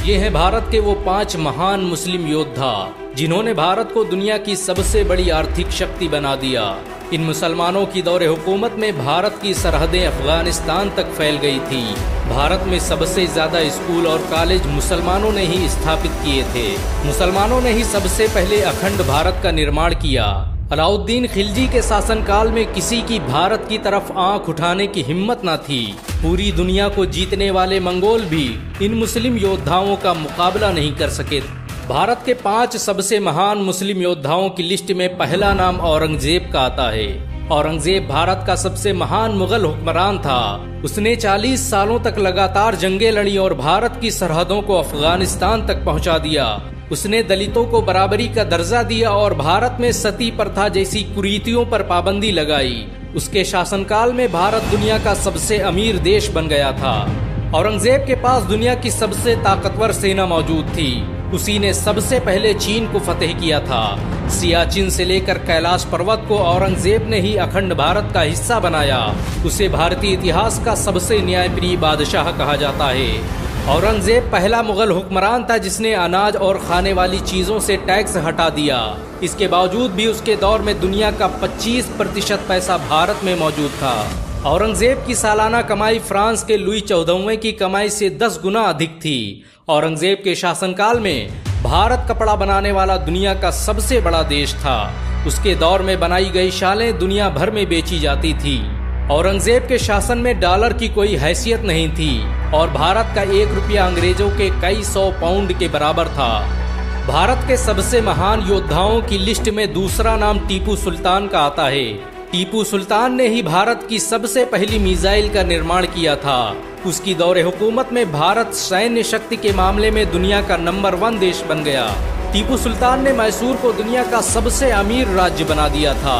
ये हैं भारत के वो 5 महान मुस्लिम योद्धा जिन्होंने भारत को दुनिया की सबसे बड़ी आर्थिक शक्ति बना दिया। इन मुसलमानों की दौरे हुकूमत में भारत की सरहदें अफगानिस्तान तक फैल गई थी। भारत में सबसे ज्यादा स्कूल और कॉलेज मुसलमानों ने ही स्थापित किए थे। मुसलमानों ने ही सबसे पहले अखंड भारत का निर्माण किया। अलाउद्दीन खिलजी के शासनकाल में किसी की भारत की तरफ आंख उठाने की हिम्मत न थी। पूरी दुनिया को जीतने वाले मंगोल भी इन मुस्लिम योद्धाओं का मुकाबला नहीं कर सके। भारत के 5 सबसे महान मुस्लिम योद्धाओं की लिस्ट में पहला नाम औरंगजेब का आता है। औरंगजेब भारत का सबसे महान मुगल हुक्मरान था। उसने 40 सालों तक लगातार जंगें लड़ी और भारत की सरहदों को अफगानिस्तान तक पहुंचा दिया। उसने दलितों को बराबरी का दर्जा दिया और भारत में सती प्रथा जैसी कुरीतियों पर पाबंदी लगाई। उसके शासनकाल में भारत दुनिया का सबसे अमीर देश बन गया था। औरंगजेब के पास दुनिया की सबसे ताकतवर सेना मौजूद थी। उसी ने सबसे पहले चीन को फतेह किया था। सियाचिन से लेकर कैलाश पर्वत को औरंगजेब ने ही अखंड भारत का हिस्सा बनाया। उसे भारतीय इतिहास का सबसे न्यायप्रिय बादशाह कहा जाता है। औरंगजेब पहला मुगल हुक्मरान था जिसने अनाज और खाने वाली चीजों से टैक्स हटा दिया। इसके बावजूद भी उसके दौर में दुनिया का 25% पैसा भारत में मौजूद था। औरंगजेब की सालाना कमाई फ्रांस के लुई 14वें की कमाई से 10 गुना अधिक थी। औरंगजेब के शासनकाल में भारत कपड़ा बनाने वाला दुनिया का सबसे बड़ा देश था। उसके दौर में बनाई गई शालें दुनिया भर में बेची जाती थी। औरंगजेब के शासन में डॉलर की कोई हैसियत नहीं थी और भारत का 1 रुपया अंग्रेजों के कई 100 पाउंड के बराबर था। भारत के सबसे महान योद्धाओं की लिस्ट में दूसरा नाम टीपू सुल्तान का आता है। टीपू सुल्तान ने ही भारत की सबसे पहली मिसाइल का निर्माण किया था। उसकी दौरे हुकूमत में भारत सैन्य शक्ति के मामले में दुनिया का नंबर 1 देश बन गया। टीपू सुल्तान ने मैसूर को दुनिया का सबसे अमीर राज्य बना दिया था।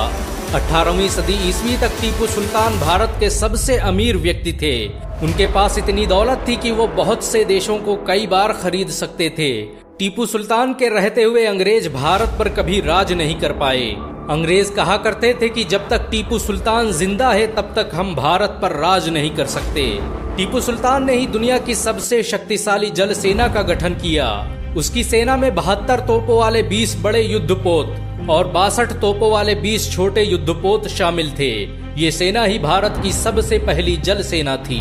18वीं सदी ईस्वी तक टीपू सुल्तान भारत के सबसे अमीर व्यक्ति थे। उनके पास इतनी दौलत थी कि वो बहुत से देशों को कई बार खरीद सकते थे। टीपू सुल्तान के रहते हुए अंग्रेज भारत पर कभी राज नहीं कर पाए। अंग्रेज कहा करते थे कि जब तक टीपू सुल्तान जिंदा है तब तक हम भारत पर राज नहीं कर सकते। टीपू सुल्तान ने ही दुनिया की सबसे शक्तिशाली जल सेना का गठन किया। उसकी सेना में 72 तोपों वाले 20 बड़े युद्धपोत और 62 तोपों वाले 20 छोटे युद्धपोत शामिल थे। ये सेना ही भारत की सबसे पहली जल सेना थी।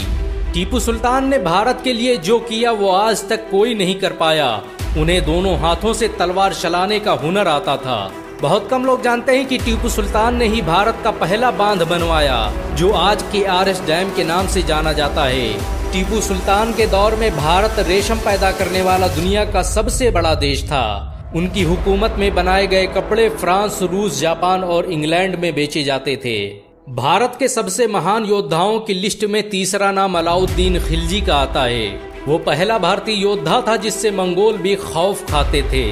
टीपू सुल्तान ने भारत के लिए जो किया वो आज तक कोई नहीं कर पाया। उन्हें दोनों हाथों से तलवार चलाने का हुनर आता था। बहुत कम लोग जानते हैं कि टीपू सुल्तान ने ही भारत का पहला बांध बनवाया जो आज के आरएस डैम के नाम से जाना जाता है। टीपू सुल्तान के दौर में भारत रेशम पैदा करने वाला दुनिया का सबसे बड़ा देश था। उनकी हुकूमत में बनाए गए कपड़े फ्रांस, रूस, जापान और इंग्लैंड में बेचे जाते थे। भारत के सबसे महान योद्धाओं की लिस्ट में तीसरा नाम अलाउद्दीन खिलजी का आता है। वो पहला भारतीय योद्धा था जिससे मंगोल भी खौफ खाते थे।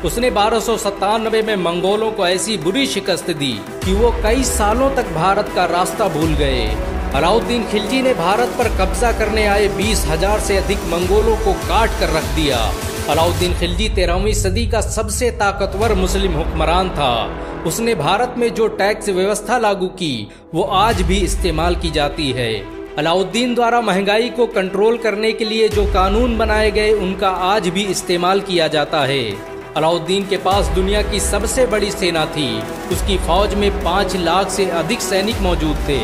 उसने 1297 में मंगोलों को ऐसी बुरी शिकस्त दी कि वो कई सालों तक भारत का रास्ता भूल गए। अलाउद्दीन खिलजी ने भारत पर कब्जा करने आए 20,000 से अधिक मंगोलों को काट कर रख दिया। अलाउद्दीन खिलजी 13वीं सदी का सबसे ताकतवर मुस्लिम हुक्मरान था। उसने भारत में जो टैक्स व्यवस्था लागू की वो आज भी इस्तेमाल की जाती है। अलाउद्दीन द्वारा महंगाई को कंट्रोल करने के लिए जो कानून बनाए गए उनका आज भी इस्तेमाल किया जाता है। अलाउद्दीन के पास दुनिया की सबसे बड़ी सेना थी। उसकी फौज में 5 लाख से अधिक सैनिक मौजूद थे।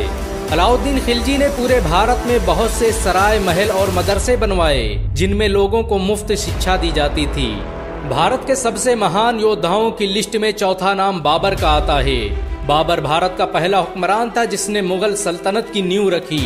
अलाउद्दीन खिलजी ने पूरे भारत में बहुत से सराय, महल और मदरसे बनवाए जिनमें लोगों को मुफ्त शिक्षा दी जाती थी। भारत के सबसे महान योद्धाओं की लिस्ट में चौथा नाम बाबर का आता है। बाबर भारत का पहला हुक्मरान था जिसने मुगल सल्तनत की नींव रखी।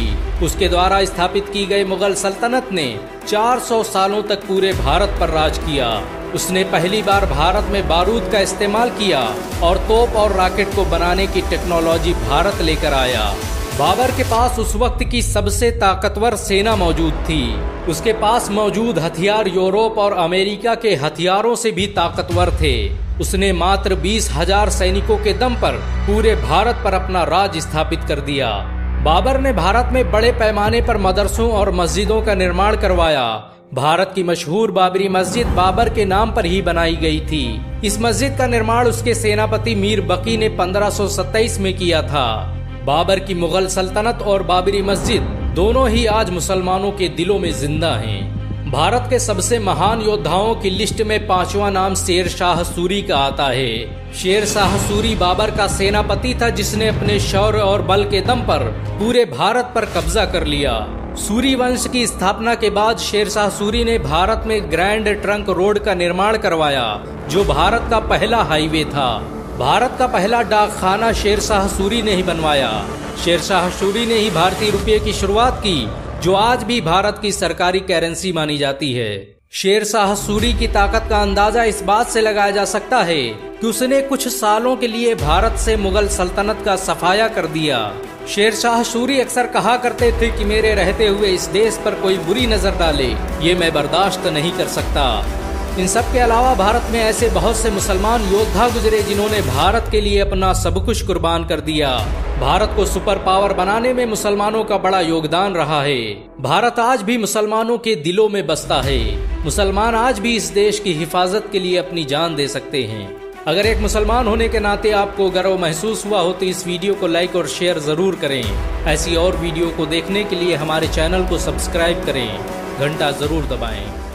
उसके द्वारा स्थापित की गई मुगल सल्तनत ने 400 सालों तक पूरे भारत पर राज किया। उसने पहली बार भारत में बारूद का इस्तेमाल किया और तोप और रॉकेट को बनाने की टेक्नोलॉजी भारत लेकर आया। बाबर के पास उस वक्त की सबसे ताकतवर सेना मौजूद थी। उसके पास मौजूद हथियार यूरोप और अमेरिका के हथियारों से भी ताकतवर थे। उसने मात्र 20,000 सैनिकों के दम पर पूरे भारत पर अपना राज स्थापित कर दिया। बाबर ने भारत में बड़े पैमाने पर मदरसों और मस्जिदों का निर्माण करवाया। भारत की मशहूर बाबरी मस्जिद बाबर के नाम पर ही बनाई गई थी। इस मस्जिद का निर्माण उसके सेनापति मीर बकी ने 1527 में किया था। बाबर की मुगल सल्तनत और बाबरी मस्जिद दोनों ही आज मुसलमानों के दिलों में जिंदा हैं। भारत के सबसे महान योद्धाओं की लिस्ट में 5वां नाम शेर शाह सूरी का आता है। शेर शाह सूरी बाबर का सेनापति था जिसने अपने शौर्य और बल के दम पर पूरे भारत पर कब्जा कर लिया। सूरी वंश की स्थापना के बाद शेर शाह सूरी ने भारत में ग्रैंड ट्रंक रोड का निर्माण करवाया, जो भारत का पहला हाईवे था। भारत का पहला डाकखाना शेर शाह सूरी ने ही बनवाया। शेर शाह सूरी ने ही भारतीय रुपये की शुरुआत की, जो आज भी भारत की सरकारी करेंसी मानी जाती है। शेर शाह सूरी की ताकत का अंदाजा इस बात से लगाया जा सकता है कि उसने कुछ सालों के लिए भारत से मुगल सल्तनत का सफाया कर दिया। शेर शाह सूरी अक्सर कहा करते थे कि मेरे रहते हुए इस देश पर कोई बुरी नजर डाले, ये मैं बर्दाश्त नहीं कर सकता। इन सब के अलावा भारत में ऐसे बहुत से मुसलमान योद्धा गुजरे जिन्होंने भारत के लिए अपना सब कुछ कुर्बान कर दिया। भारत को सुपर पावर बनाने में मुसलमानों का बड़ा योगदान रहा है। भारत आज भी मुसलमानों के दिलों में बसता है। मुसलमान आज भी इस देश की हिफाजत के लिए अपनी जान दे सकते हैं। अगर एक मुसलमान होने के नाते आपको गर्व महसूस हुआ हो तो इस वीडियो को लाइक और शेयर जरूर करें। ऐसी और वीडियो को देखने के लिए हमारे चैनल को सब्सक्राइब करें, घंटा जरूर दबाएं।